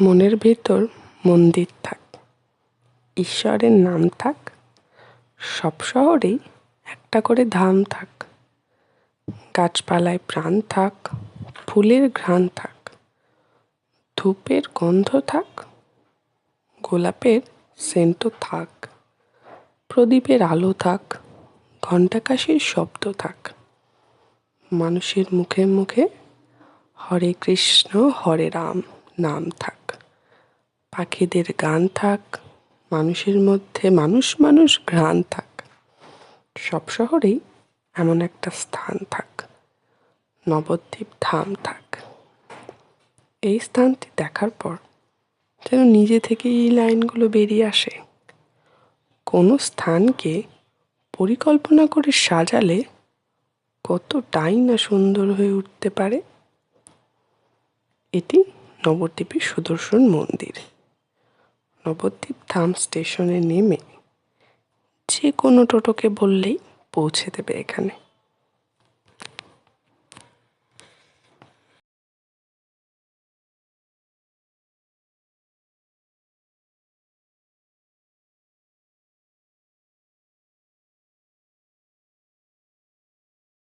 মনের ভেতর মন্দির থাক, ঈশ্বরের নাম থাক, সব শহরেই একটা করে ধাম থাক। গাছপালায় প্রাণ থাক, ফুলের ঘ্রাণ থাক, ধূপের গন্ধ থাক, গোলাপের সেন্টও থাক, প্রদীপের আলো থাক, ঘণ্টাকাশির শব্দ থাক। মানুষের মুখে মুখে হরে কৃষ্ণ হরে রাম নাম থাক। পাখিদের গান থাক, মানুষের মধ্যে মানুষ মানুষ ঘ্রাণ থাক। সব শহরেই এমন একটা স্থান থাক, নবদ্বীপ ধাম থাক। এই স্থানটি দেখার পর যেন নিজে থেকেই এই লাইনগুলো বেরিয়ে আসে। কোনো স্থানকে পরিকল্পনা করে সাজালে কতটাই না সুন্দর হয়ে উঠতে পারে। এটি নবদ্বীপের সুদর্শন মন্দির। নবদ্বীপ ধাম স্টেশনে নেমে যে কোনো টোটোকে বললেই পৌঁছে দেবে এখানে।